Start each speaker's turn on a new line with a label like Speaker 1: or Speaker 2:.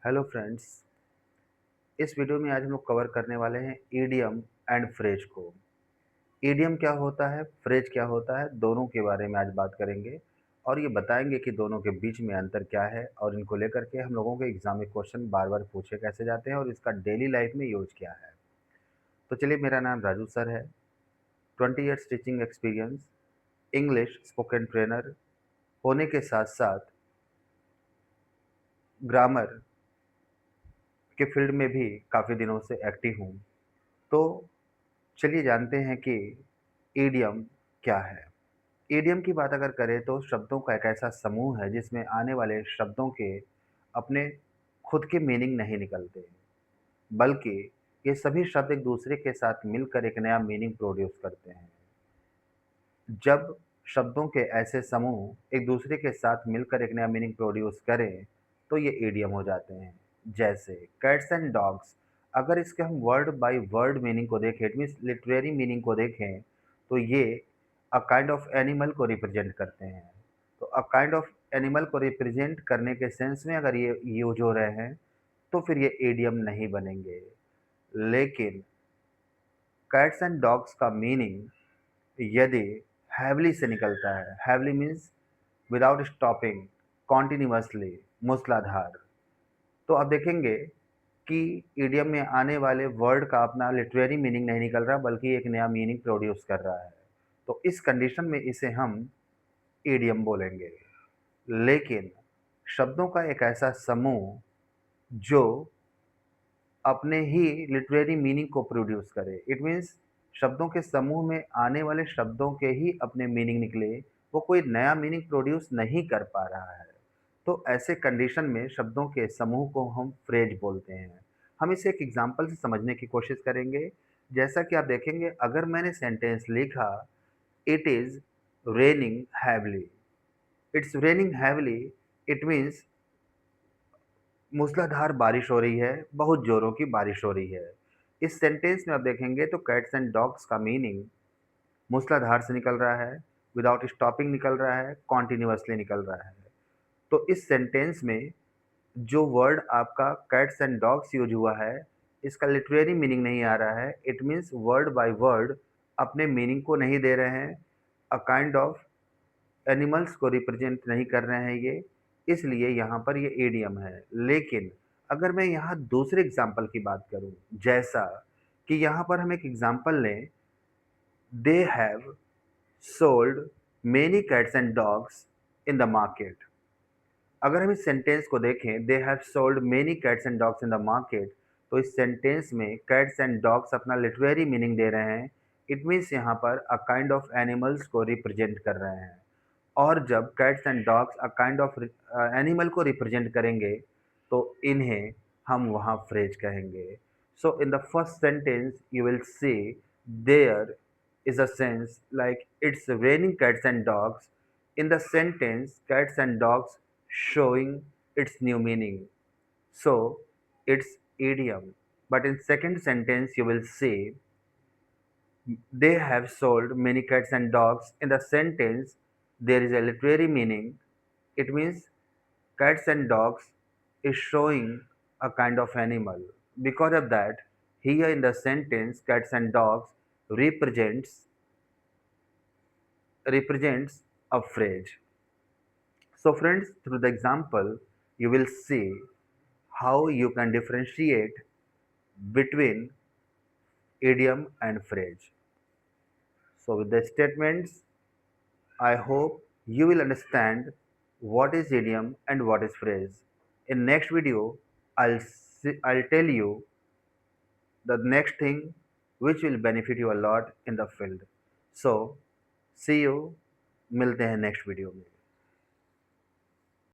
Speaker 1: Hello friends. इस video में आज हम लोग कवर करने वाले हैं ईडियम एंड फ्रेज को। ईडियम क्या होता है, फ्रेज क्या होता है, दोनों के बारे में आज बात करेंगे और ये बताएंगे कि दोनों के बीच में अंतर क्या है और इनको लेकर के हम लोगों के एग्जाम में क्वेश्चन बार बार पूछे कैसे जाते हैं और इसका डेली लाइफ में यूज क्या है। तो चलिए, मेरा नाम राजू सर है। 20 years teaching experience, English spoken trainer होने के साथ साथ ग्रामर के फील्ड में भी काफ़ी दिनों से एक्टिव हूँ। तो चलिए जानते हैं कि ईडियम क्या है। ईडियम की बात अगर करें तो शब्दों का एक ऐसा समूह है जिसमें आने वाले शब्दों के अपने खुद के मीनिंग नहीं निकलते, बल्कि ये सभी शब्द एक दूसरे के साथ मिलकर एक नया मीनिंग प्रोड्यूस करते हैं। जब शब्दों के ऐसे समूह एक दूसरे के साथ मिलकर एक नया मीनिंग प्रोड्यूस करें तो ये ईडियम हो जाते हैं। जैसे कैट्स एंड डॉग्स, अगर इसके हम वर्ड बाय वर्ड मीनिंग को देखें, इट मीन्स लिटरेरी मीनिंग को देखें, तो ये अ काइंड ऑफ एनिमल को रिप्रेजेंट करते हैं। तो अ काइंड ऑफ एनिमल को रिप्रेजेंट करने के सेंस में अगर ये यूज हो रहे हैं तो फिर ये ईडियम नहीं बनेंगे। लेकिन कैट्स एंड डॉग्स का मीनिंग यदि हैवली से निकलता है, heavily means without stopping, continuously, मूसलाधार, तो आप देखेंगे कि ईडियम में आने वाले वर्ड का अपना लिटरेरी मीनिंग नहीं निकल रहा बल्कि एक नया मीनिंग प्रोड्यूस कर रहा है। तो इस कंडीशन में इसे हम ईडियम बोलेंगे। लेकिन शब्दों का एक ऐसा समूह जो अपने ही लिटरेरी मीनिंग को प्रोड्यूस करे, इट मीन्स शब्दों के समूह में आने वाले शब्दों के ही अपने मीनिंग निकले, वो कोई नया मीनिंग प्रोड्यूस नहीं कर पा रहा है, तो ऐसे कंडीशन में शब्दों के समूह को हम फ्रेज बोलते हैं। हम इसे एक एग्जांपल से समझने की कोशिश करेंगे। जैसा कि आप देखेंगे, अगर मैंने सेंटेंस लिखा, it is raining heavily, it's raining heavily, it means मूसलाधार बारिश हो रही है, बहुत ज़ोरों की बारिश हो रही है। इस सेंटेंस में आप देखेंगे तो कैट्स एंड डॉग्स का मीनिंग मूसलाधार से निकल रहा है, विदाउट स्टॉपिंग निकल रहा है, कॉन्टिन्यूअसली निकल रहा है। तो इस सेंटेंस में जो वर्ड आपका कैट्स एंड डॉग्स यूज़ हुआ है, इसका लिटरेरी मीनिंग नहीं आ रहा है। It means word by word अपने मीनिंग को नहीं दे रहे हैं, अ काइंड ऑफ एनिमल्स को रिप्रेजेंट नहीं कर रहे हैं ये, इसलिए यहाँ पर ये ईडियम है। लेकिन अगर मैं यहाँ दूसरे एग्ज़ाम्पल की बात करूँ, जैसा कि यहाँ पर हम एक एग्ज़ाम्पल लें, they have sold many cats and dogs in the market. अगर हम इस सेंटेंस को देखें, they have sold many cats and dogs in the market, तो इस सेंटेंस में कैट्स एंड डॉग्स अपना लिटरेरी मीनिंग दे रहे हैं। इट मीन्स यहाँ पर अ काइंड ऑफ एनिमल्स को रिप्रेजेंट कर रहे हैं। और जब cats and dogs a kind of animal को रिप्रेजेंट करेंगे तो इन्हें हम वहाँ फ्रेज कहेंगे। So in the first sentence you will see there is a sense like it's raining cats and dogs. In the sentence, cats and dogs showing its new meaning. So it's idiom. But in second sentence, you will see they have sold many cats and dogs. In the sentence, there is a literary meaning. It means cats and dogs is showing a kind of animal. Because of that, here in the sentence, cats and dogs represents represents a phrase. So friends, through the example, you will see how you can differentiate between idiom and phrase. So with the statements, I hope you will understand what is idiom and what is phrase. In next video, I'll tell you the next thing which will benefit you a lot in the field. So see you, मिलते हैं next video में।